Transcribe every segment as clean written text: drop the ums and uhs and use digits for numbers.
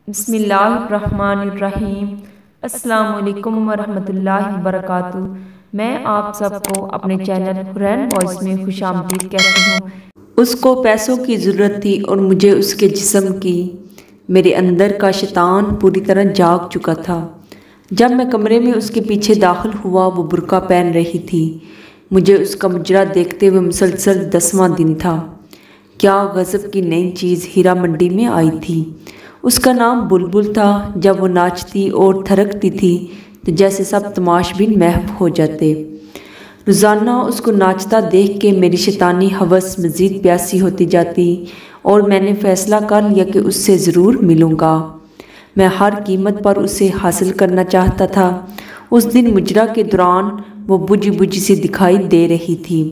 بسم اللہ الرحمن الرحیم۔ السلام علیکم ورحمۃ اللہ وبرکاتہ۔ میں آپ سب کو اپنے چینل حرین وائس میں خوش آمدید کہتی ہوں۔ اس کو پیسوں کی ضرورت تھی اور مجھے اس کے جسم کی۔ میرے اندر کا شیطان پوری طرح جاگ چکا تھا۔ جب میں کمرے میں اس کے پیچھے داخل ہوا، وہ برقع پہن رہی تھی۔ مجھے اس کا مجرا دیکھتے ہوئے مسلسل 10واں دن تھا۔ کیا غضب کی نئی چیز ہیرا منڈی میں آئی تھی۔ اس کا نام بلبل تھا۔ جب وہ ناچتی اور تھرکتی تھی تو جیسے سب تماش بین محو ہو جاتے۔ روزانہ اس کو ناچتا دیکھ کے میری شیطانی ہوس مزید پیاسی ہوتی جاتی اور میں نے فیصلہ کر لیا کہ اس سے ضرور ملوں گا۔ میں ہر قیمت پر اسے حاصل کرنا چاہتا تھا۔ اس دن مجرا کے دوران وہ بجھی بجھی سی دکھائی دے رہی تھی۔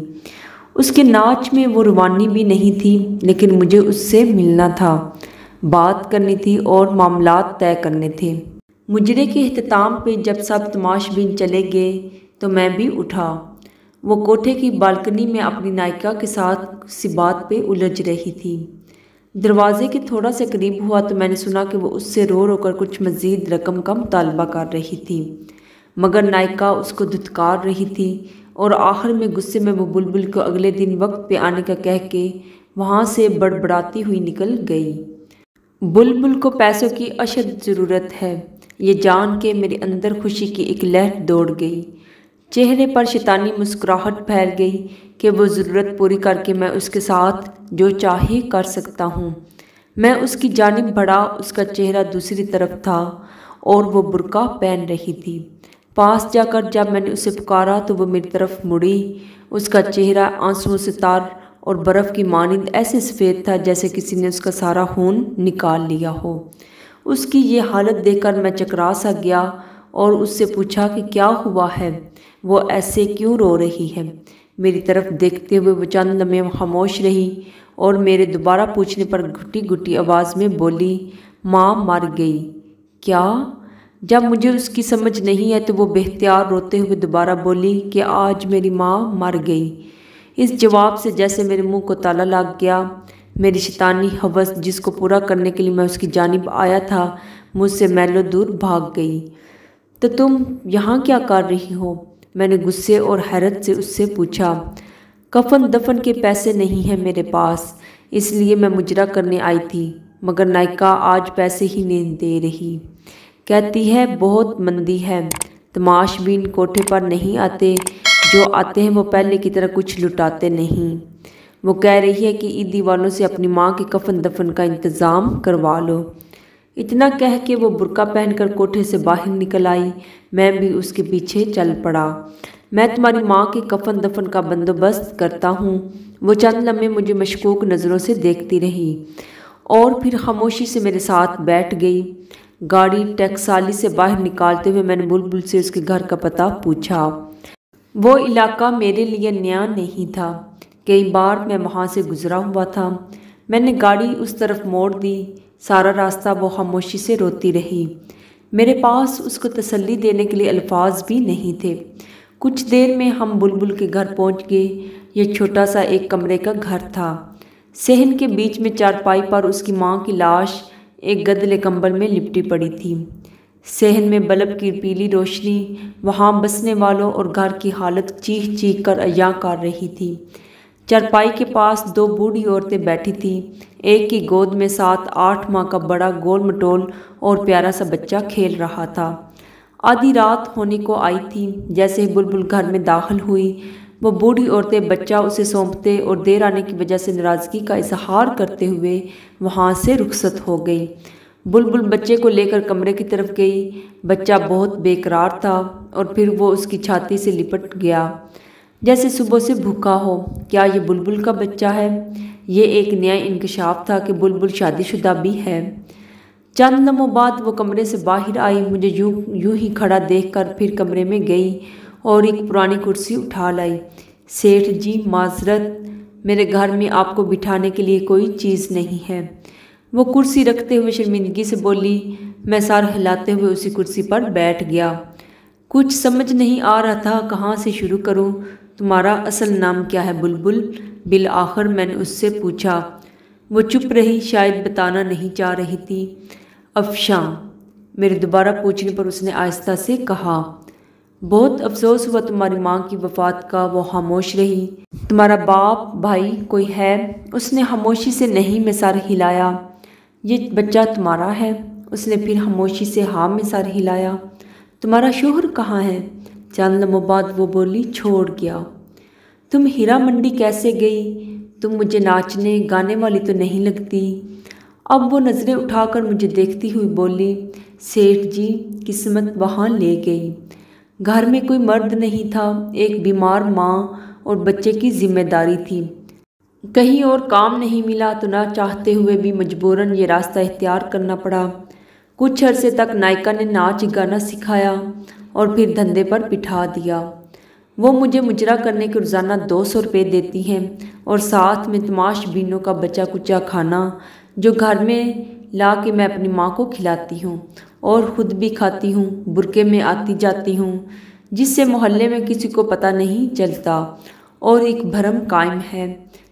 اس کے ناچ میں وہ روانی بھی نہیں تھی، لیکن مجھے اس سے ملنا تھا، بات کرنی تھی اور معاملات طے کرنے تھے۔ مجرے کے اختتام پہ جب سب تماش بین چلے گئے تو میں بھی اٹھا۔ وہ کوٹھے کی بالکنی میں اپنی نائکا کے ساتھ کسی بات پہ الجھ رہی تھی۔ دروازے کے تھوڑا سے قریب ہوا تو میں نے سنا کہ وہ اس سے رو رو کر کچھ مزید رقم کا مطالبہ کر رہی تھی، مگر نائکا اس کو دھتکار رہی تھی اور آخر میں غصے میں وہ بلبل کو اگلے دن وقت پہ آنے کا کہہ کے وہاں سے بڑبڑاتی ہوئی نکل گئی۔ بلبل کو پیسوں کی اشد ضرورت ہے، یہ جان کے میرے اندر خوشی کی ایک لہر دوڑ گئی۔ چہرے پر شیطانی مسکراہٹ پھیل گئی کہ وہ ضرورت پوری کر کے میں اس کے ساتھ جو چاہے کر سکتا ہوں۔ میں اس کی جانب بڑھا، اس کا چہرہ دوسری طرف تھا اور وہ برقع پہن رہی تھی۔ پاس جا کر جب میں نے اسے پکارا تو وہ میری طرف مڑی۔ اس کا چہرہ آنسوؤں سے تار اور برف کی مانند ایسے سفید تھا جیسے کسی نے اس کا سارا خون نکال لیا ہو۔ اس کی یہ حالت دیکھ کر میں چکرا سا گیا اور اس سے پوچھا کہ کیا ہوا ہے، وہ ایسے کیوں رو رہی ہے۔ میری طرف دیکھتے ہوئے وہ چند لمحے خاموش رہی اور میرے دوبارہ پوچھنے پر گھٹی گھٹی آواز میں بولی، ماں مر گئی۔ کیا؟ جب مجھے اس کی سمجھ نہیں ہے تو وہ بے اختیار روتے ہوئے دوبارہ بولی کہ آج میری ماں مر گئی۔ اس جواب سے جیسے میرے منہ کو تالا لگ گیا۔ میری شیطانی ہوس جس کو پورا کرنے کے لیے میں اس کی جانب آیا تھا، مجھ سے میلوں دور بھاگ گئی۔ تو تم یہاں کیا کر رہی ہو؟ میں نے غصے اور حیرت سے اس سے پوچھا۔ کفن دفن کے پیسے نہیں ہیں میرے پاس، اس لیے میں مجرا کرنے آئی تھی، مگر نائکا آج پیسے ہی نہیں دے رہی۔ کہتی ہے بہت مندی ہے، تماش بین کوٹھے پر نہیں آتے، جو آتے ہیں وہ پہلے کی طرح کچھ لٹاتے نہیں۔ وہ کہہ رہی ہے کہ عیدی والوں سے اپنی ماں کے کفن دفن کا انتظام کروا لو۔ اتنا کہہ کے وہ برقع پہن کر کوٹھے سے باہر نکل آئی۔ میں بھی اس کے پیچھے چل پڑا۔ میں تمہاری ماں کے کفن دفن کا بندوبست کرتا ہوں۔ وہ چند لمحے مجھے مشکوک نظروں سے دیکھتی رہی اور پھر خاموشی سے میرے ساتھ بیٹھ گئی۔ گاڑی ٹیکسالی سے باہر نکالتے ہوئے میں نے بلبل سے اس کے گھر کا پتہ پوچھا۔ وہ علاقہ میرے لیے نیا نہیں تھا، کئی بار میں وہاں سے گزرا ہوا تھا۔ میں نے گاڑی اس طرف موڑ دی۔ سارا راستہ وہ خاموشی سے روتی رہی۔ میرے پاس اس کو تسلی دینے کے لیے الفاظ بھی نہیں تھے۔ کچھ دیر میں ہم بلبل کے گھر پہنچ گئے۔ یہ چھوٹا سا ایک کمرے کا گھر تھا۔ صحن کے بیچ میں چارپائی پر اس کی ماں کی لاش ایک گدلے کمبل میں لپٹی پڑی تھی۔ صحن میں بلب کی پیلی روشنی وہاں بسنے والوں اور گھر کی حالت چیخ چیخ کر عیاں کر رہی تھی۔ چارپائی کے پاس دو بوڑھی عورتیں بیٹھی تھیں۔ ایک کی گود میں 7-8 ماہ کا بڑا گول مٹول اور پیارا سا بچہ کھیل رہا تھا۔ آدھی رات ہونے کو آئی تھی۔ جیسے ہی بلبل گھر میں داخل ہوئی، وہ بوڑھی عورتیں بچہ اسے سونپتے اور دیر آنے کی وجہ سے ناراضگی کا اظہار کرتے ہوئے وہاں سے رخصت ہو گئی۔ بلبل بچے کو لے کر کمرے کی طرف گئی۔ بچہ بہت بے قرار تھا اور پھر وہ اس کی چھاتی سے لپٹ گیا جیسے صبح سے بھوکا ہو۔ کیا یہ بلبل کا بچہ ہے؟ یہ ایک نیا انکشاف تھا کہ بلبل شادی شدہ بھی ہے۔ چند لمحوں بعد وہ کمرے سے باہر آئی، مجھے یوں ہی کھڑا دیکھ کر پھر کمرے میں گئی اور ایک پرانی کرسی اٹھا لائی۔ سیٹھ جی معذرت، میرے گھر میں آپ کو بٹھانے کے لیے کوئی چیز نہیں ہے۔ وہ کرسی رکھتے ہوئے شرمندگی سے بولی۔ میں سر ہلاتے ہوئے اسی کرسی پر بیٹھ گیا۔ کچھ سمجھ نہیں آ رہا تھا کہاں سے شروع کروں۔ تمہارا اصل نام کیا ہے بلبل؟ بالآخر میں نے اس سے پوچھا۔ وہ چپ رہی، شاید بتانا نہیں چاہ رہی تھی۔ افشاں، میرے دوبارہ پوچھنے پر اس نے آہستہ سے کہا۔ بہت افسوس ہوا تمہاری ماں کی وفات کا۔ وہ خاموش رہی۔ تمہارا باپ، بھائی کوئی ہے؟ اس نے خاموشی سے نہیں میں سر ہلایا۔ یہ بچہ تمہارا ہے؟ اس نے پھر خاموشی سے ہاں میں سر ہلایا۔ تمہارا شوہر کہاں ہے؟ چند لمحوں بعد وہ بولی، چھوڑ گیا۔ تم ہیرا منڈی کیسے گئی؟ تم مجھے ناچنے گانے والی تو نہیں لگتی۔ اب وہ نظریں اٹھا کر مجھے دیکھتی ہوئی بولی، سیٹھ جی قسمت وہاں لے گئی۔ گھر میں کوئی مرد نہیں تھا، ایک بیمار ماں اور بچے کی ذمہ داری تھی۔ کہیں اور کام نہیں ملا تو نہ چاہتے ہوئے بھی مجبوراً یہ راستہ اختیار کرنا پڑا۔ کچھ عرصے تک نائکا نے ناچ گانا سکھایا اور پھر دھندے پر بٹھا دیا۔ وہ مجھے مجرا کرنے کے روزانہ 200 روپے دیتی ہیں اور ساتھ میں تماش بینوں کا بچا کچا کھانا جو گھر میں لا کے میں اپنی ماں کو کھلاتی ہوں اور خود بھی کھاتی ہوں۔ برقعے میں آتی جاتی ہوں جس سے محلے میں کسی کو پتہ نہیں چلتا اور ایک بھرم قائم ہے۔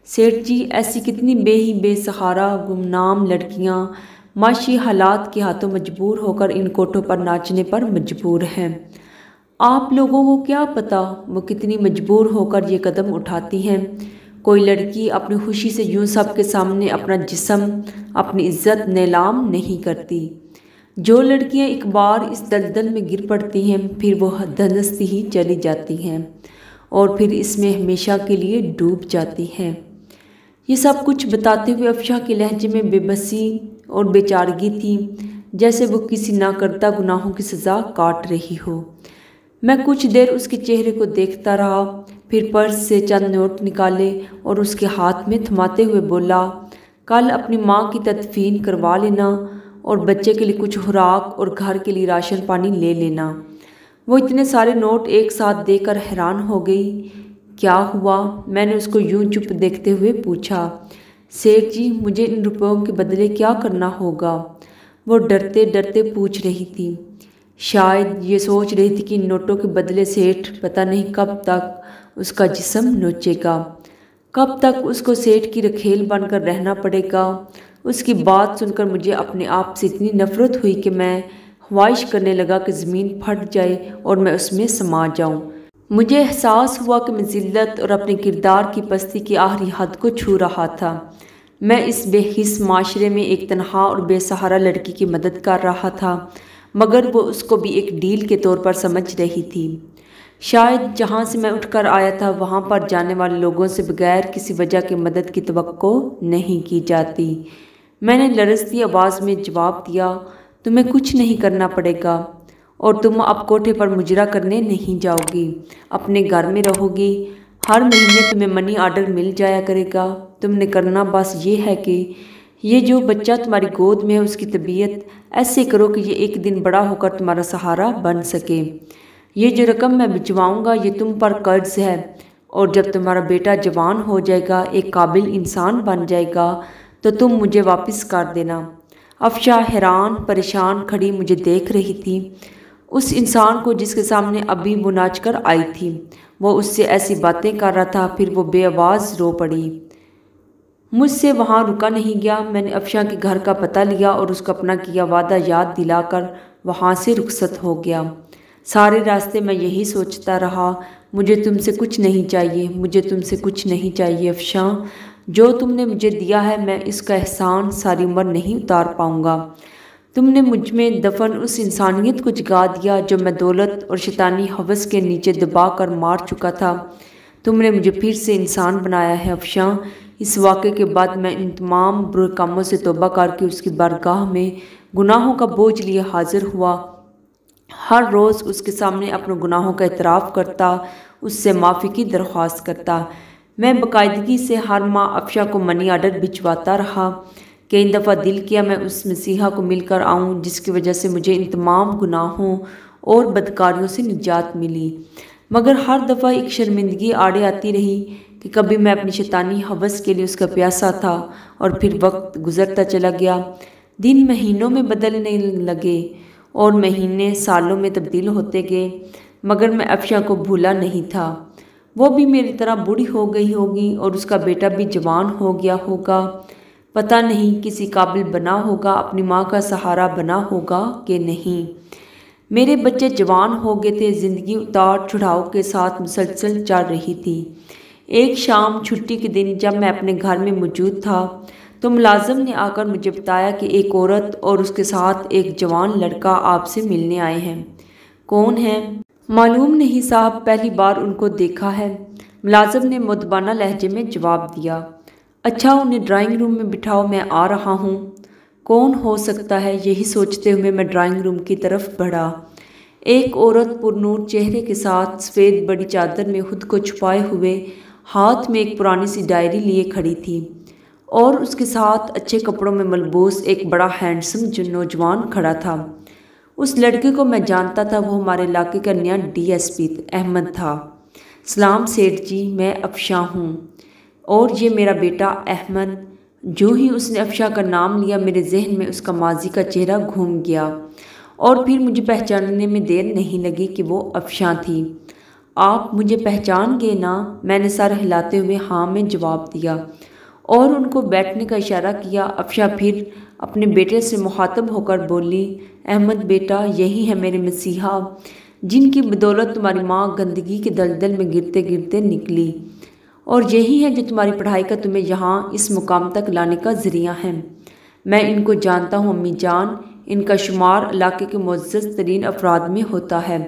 سیٹھ جی ایسی کتنی بے سہارا گمنام لڑکیاں معاشی حالات کے ہاتھوں مجبور ہو کر ان کوٹھوں پر ناچنے پر مجبور ہیں۔ آپ لوگوں کو کیا پتہ وہ کتنی مجبور ہو کر یہ قدم اٹھاتی ہیں۔ کوئی لڑکی اپنی خوشی سے یوں سب کے سامنے اپنا جسم، اپنی عزت نیلام نہیں کرتی۔ جو لڑکیاں ایک بار اس دلدل میں گر پڑتی ہیں پھر وہ دھنستی ہی چلی جاتی ہیں اور پھر اس میں ہمیشہ کے لیے ڈوب جاتی ہیں۔ یہ سب کچھ بتاتے ہوئے افشاں کے لہجے میں بے بسی اور بے چارگی تھی، جیسے وہ کسی ناکردہ گناہوں کی سزا کاٹ رہی ہو۔ میں کچھ دیر اس کے چہرے کو دیکھتا رہا، پھر پرس سے چند نوٹ نکالے اور اس کے ہاتھ میں تھماتے ہوئے بولا، کل اپنی ماں کی تدفین کروا لینا اور بچے کے لیے کچھ خوراک اور گھر کے لیے راشن پانی لے لینا۔ وہ اتنے سارے نوٹ ایک ساتھ دے کر حیران ہو گئی۔ کیا ہوا؟ میں نے اس کو یوں چپ دیکھتے ہوئے پوچھا۔ سیٹھ جی مجھے ان روپیوں کے بدلے کیا کرنا ہوگا؟ وہ ڈرتے ڈرتے پوچھ رہی تھی۔ شاید یہ سوچ رہی تھی کہ ان نوٹوں کے بدلے سیٹھ پتہ نہیں کب تک اس کا جسم نوچے گا، کب تک اس کو سیٹھ کی رکھیل بن کر رہنا پڑے گا۔ اس کی بات سن کر مجھے اپنے آپ سے اتنی نفرت ہوئی کہ میں خواہش کرنے لگا کہ زمین پھٹ جائے اور میں اس میں سما جاؤں۔ مجھے احساس ہوا کہ میں ذلت اور اپنے کردار کی پستی کی آخری حد کو چھو رہا تھا۔ میں اس بے حس معاشرے میں ایک تنہا اور بے سہارا لڑکی کی مدد کر رہا تھا، مگر وہ اس کو بھی ایک ڈیل کے طور پر سمجھ رہی تھی۔ شاید جہاں سے میں اٹھ کر آیا تھا وہاں پر جانے والے لوگوں سے بغیر کسی وجہ کے مدد کی توقع نہیں کی جاتی۔ میں نے لرزتی آواز میں جواب دیا، تمہیں کچھ نہیں کرنا پڑے گا اور تم اب کوٹھے پر مجرا کرنے نہیں جاؤ گی، اپنے گھر میں رہو گی۔ ہر مہینے تمہیں منی آرڈر مل جایا کرے گا۔ تم نے کرنا بس یہ ہے کہ یہ جو بچہ تمہاری گود میں ہے اس کی طبیعت ایسے کرو کہ یہ ایک دن بڑا ہو کر تمہارا سہارا بن سکے۔ یہ جو رقم میں بھجواؤں گا یہ تم پر قرض ہے، اور جب تمہارا بیٹا جوان ہو جائے گا، ایک قابل انسان بن جائے گا تو تم مجھے واپس کر دینا۔ افشاں حیران پریشان کھڑی مجھے دیکھ رہی تھی، اس انسان کو جس کے سامنے ابھی وہ ناچ کر آئی تھی۔ وہ اس سے ایسی باتیں کر رہا تھا، پھر وہ بے آواز رو پڑی۔ مجھ سے وہاں رکا نہیں گیا۔ میں نے افشاں کے گھر کا پتہ لیا اور اس کو اپنا کیا وعدہ یاد دلا کر وہاں سے رخصت ہو گیا۔ سارے راستے میں یہی سوچتا رہا، مجھے تم سے کچھ نہیں چاہیے، مجھے تم سے کچھ نہیں چاہیے افشاں۔ جو تم نے مجھے دیا ہے میں اس کا احسان ساری عمر نہیں اتار پاؤں گا۔ تم نے مجھ میں دفن اس انسانیت کو جگا دیا جو میں دولت اور شیطانی ہوس کے نیچے دبا کر مار چکا تھا۔ تم نے مجھے پھر سے انسان بنایا ہے افشاں۔ اس واقعے کے بعد میں ان تمام برے کاموں سے توبہ کر کے اس کی بارگاہ میں گناہوں کا بوجھ لیے حاضر ہوا۔ ہر روز اس کے سامنے اپنے گناہوں کا اعتراف کرتا، اس سے معافی کی درخواست کرتا۔ میں باقاعدگی سے ہر ماہ افشاں کو منی آرڈر بھجواتا رہا۔ کئی دفعہ دل کیا میں اس مسیحا کو مل کر آؤں جس کی وجہ سے مجھے ان تمام گناہوں اور بدکاریوں سے نجات ملی، مگر ہر دفعہ ایک شرمندگی آڑے آتی رہی کہ کبھی میں اپنی شیطانی ہوس کے لیے اس کا پیاسا تھا اور پھر وقت گزرتا چلا گیا، دن مہینوں میں بدلنے لگے اور مہینے سالوں میں تبدیل ہوتے گئے، مگر میں افشاں کو بھولا نہیں تھا۔ وہ بھی میری طرح بوڑھی ہو گئی ہوگی اور اس کا بیٹا بھی جوان ہو گیا ہوگا۔ پتہ نہیں کسی قابل بنا ہوگا، اپنی ماں کا سہارا بنا ہوگا کہ نہیں۔ میرے بچے جوان ہو گئے تھے، زندگی اتار چڑھاؤ کے ساتھ مسلسل چل رہی تھی۔ ایک شام چھٹی کے دن جب میں اپنے گھر میں موجود تھا تو ملازم نے آ کر مجھے بتایا کہ ایک عورت اور اس کے ساتھ ایک جوان لڑکا آپ سے ملنے آئے ہیں۔ کون ہیں؟ معلوم نہیں صاحب، پہلی بار ان کو دیکھا ہے، ملازم نے مؤدبانہ لہجے میں جواب دیا۔ اچھا، انہیں ڈرائنگ روم میں بٹھاؤ، میں آ رہا ہوں۔ کون ہو سکتا ہے؟ یہی سوچتے ہوئے میں ڈرائنگ روم کی طرف بڑھا۔ ایک عورت پرنور چہرے کے ساتھ سفید بڑی چادر میں خود کو چھپائے ہوئے ہاتھ میں ایک پرانی سی ڈائری لیے کھڑی تھی، اور اس کے ساتھ اچھے کپڑوں میں ملبوس ایک بڑا ہینڈسم نوجوان کھڑا تھا۔ اس لڑکے کو میں جانتا تھا، وہ ہمارے علاقے کا نیا ڈی ایس پی احمد تھا۔ سلام سیٹھ جی، میں افشاں ہوں، اور یہ میرا بیٹا احمد۔ جو ہی اس نے افشاں کا نام لیا، میرے ذہن میں اس کا ماضی کا چہرہ گھوم گیا، اور پھر مجھے پہچاننے میں دیر نہیں لگی کہ وہ افشاں تھی۔ آپ مجھے پہچان گئے نا؟ میں نے سر ہلاتے ہوئے ہاں میں جواب دیا، اور ان کو بیٹھنے کا اشارہ کیا۔ افشاں پھر اپنے بیٹے سے مخاطب ہو کر بولی، احمد بیٹا، یہی ہے میرے مسیحا، جن کی بدولت تمہاری ماں گندگی کے دلدل میں گرتے گرتے نکلی، اور یہی ہے جو تمہاری پڑھائی کا تمہیں یہاں اس مقام تک لانے کا ذریعہ ہے۔ میں ان کو جانتا ہوں امی جان، ان کا شمار علاقے کے معزز ترین افراد میں ہوتا ہے،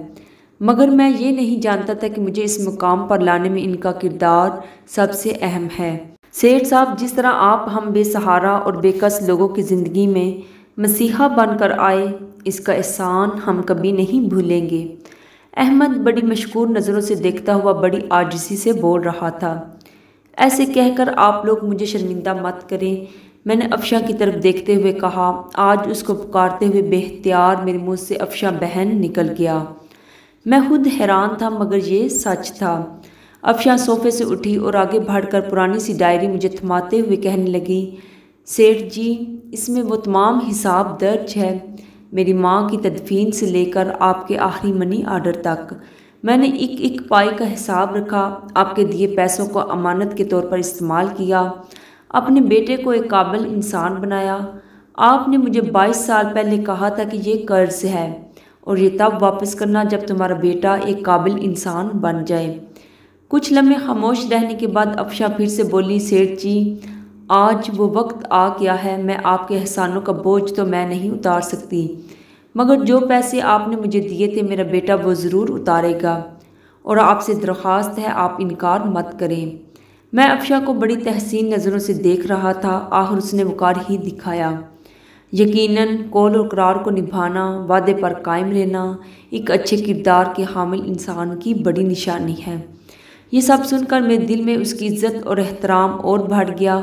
مگر میں یہ نہیں جانتا تھا کہ مجھے اس مقام پر لانے میں ان کا کردار سب سے اہم ہے۔ سیٹھ صاحب، جس طرح آپ ہم بے سہارا اور بے کس لوگوں کی زندگی میں مسیحا بن کر آئے، اس کا احسان ہم کبھی نہیں بھولیں گے۔ احمد بڑی مشکور نظروں سے دیکھتا ہوا بڑی عاجزی سے بول رہا تھا۔ ایسے کہہ کر آپ لوگ مجھے شرمندہ مت کریں، میں نے افشاں کی طرف دیکھتے ہوئے کہا۔ آج اس کو پکارتے ہوئے بے اختیار میرے منہ سے افشاں بہن نکل گیا۔ میں خود حیران تھا، مگر یہ سچ تھا۔ افشاں صوفے سے اٹھی اور آگے بڑھ کر پرانی سی ڈائری مجھے تھماتے ہوئے کہنے لگی، سیٹھ جی، اس میں وہ تمام حساب درج ہے، میری ماں کی تدفین سے لے کر آپ کے آخری منی آرڈر تک۔ میں نے ایک ایک پائی کا حساب رکھا، آپ کے دیے پیسوں کو امانت کے طور پر استعمال کیا، اپنے بیٹے کو ایک قابل انسان بنایا۔ آپ نے مجھے 22 سال پہلے کہا تھا کہ یہ قرض ہے، اور یہ تب واپس کرنا جب تمہارا بیٹا ایک قابل انسان بن جائے۔ کچھ لمحے خاموش رہنے کے بعد افشاں پھر سے بولی، سیٹھ جی، آج وہ وقت آ گیا ہے، میں آپ کے احسانوں کا بوجھ تو میں نہیں اتار سکتی، مگر جو پیسے آپ نے مجھے دیے تھے میرا بیٹا وہ ضرور اتارے گا، اور آپ سے درخواست ہے آپ انکار مت کریں۔ میں افشاں کو بڑی تحسین نظروں سے دیکھ رہا تھا، آخر اس نے وقار ہی دکھایا۔ یقیناً قول اور قرار کو نبھانا، وعدے پر قائم رہنا ایک اچھے کردار کے حامل انسان کی بڑی نشانی ہے۔ یہ سب سن کر میرے دل میں اس کی عزت اور احترام اور بڑھ گیا۔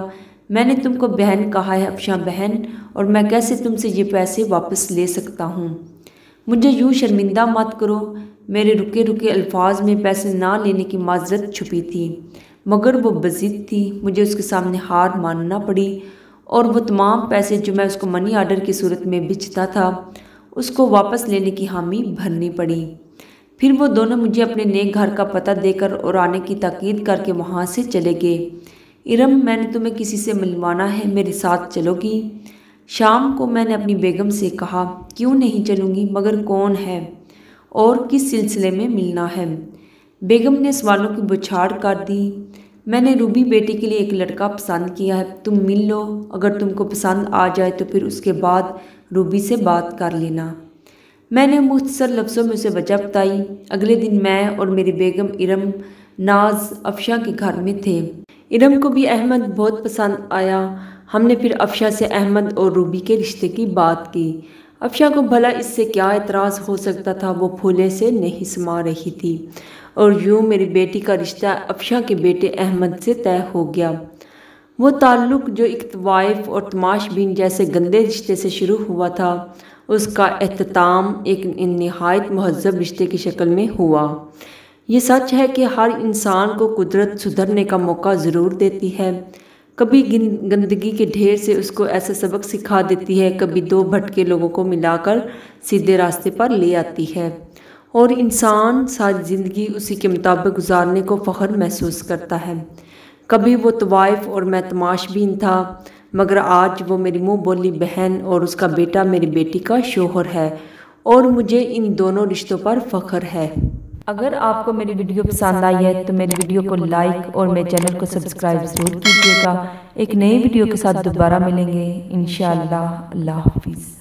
میں نے تم کو بہن کہا ہے افشاں بہن، اور میں کیسے تم سے یہ پیسے واپس لے سکتا ہوں؟ مجھے یوں شرمندہ مت کرو۔ میرے رکے رکے الفاظ میں پیسے نہ لینے کی معذرت چھپی تھی، مگر وہ بضد تھی، مجھے اس کے سامنے ہار ماننا پڑی، اور وہ تمام پیسے جو میں اس کو منی آرڈر کی صورت میں بھیجتا تھا اس کو واپس لینے کی حامی بھرنی پڑی۔ پھر وہ دونوں مجھے اپنے نئے گھر کا پتہ دے کر اور آنے کی تاکید کر کے وہاں سے چلے گئے۔ ارم، میں نے تمہیں کسی سے ملوانا ہے، میرے ساتھ چلو گی؟ شام کو میں نے اپنی بیگم سے کہا، کیوں نہیں چلوں گی، مگر کون ہے اور کس سلسلے میں ملنا ہے؟ بیگم نے سوالوں کی بوچھاڑ کر دی۔ میں نے روبی بیٹی کے لیے ایک لڑکا پسند کیا ہے، تم مل لو، اگر تم کو پسند آ جائے تو پھر اس کے بعد روبی سے بات کر لینا۔ میں نے مختصر لفظوں میں اسے وجہ بتائی۔ اگلے دن میں اور میری بیگم ارم ناز افشاں کے گھر میں تھے۔ ارم کو بھی احمد بہت پسند آیا۔ ہم نے پھر افشاں سے احمد اور روبی کے رشتے کی بات کی۔ افشاں کو بھلا اس سے کیا اعتراض ہو سکتا تھا، وہ پھولے سے نہیں سما رہی تھی، اور یوں میری بیٹی کا رشتہ افشاں کے بیٹے احمد سے طے ہو گیا۔ وہ تعلق جو ایک طوائف اور تماش بین جیسے گندے رشتے سے شروع ہوا تھا، اس کا اختتام ایک نہایت مہذب رشتے کی شکل میں ہوا۔ یہ سچ ہے کہ ہر انسان کو قدرت سدھرنے کا موقع ضرور دیتی ہے، کبھی گندگی کے ڈھیر سے اس کو ایسا سبق سکھا دیتی ہے، کبھی دو بھٹکے لوگوں کو ملا کر سیدھے راستے پر لے آتی ہے، اور انسان ساری زندگی اسی کے مطابق گزارنے کو فخر محسوس کرتا ہے۔ کبھی وہ طوائف اور میں تماش بین تھا، مگر آج وہ میری منہ بولی بہن اور اس کا بیٹا میری بیٹی کا شوہر ہے اور مجھے ان دونوں رشتوں پر فخر ہے۔ اگر آپ کو میری ویڈیو پسند آئی ہے تو میری ویڈیو کو لائک اور میرے چینل کو سبسکرائب ضرور کیجیے گا۔ ایک نئی ویڈیو کے ساتھ دوبارہ ملیں گے انشاءاللہ۔ اللہ حافظ۔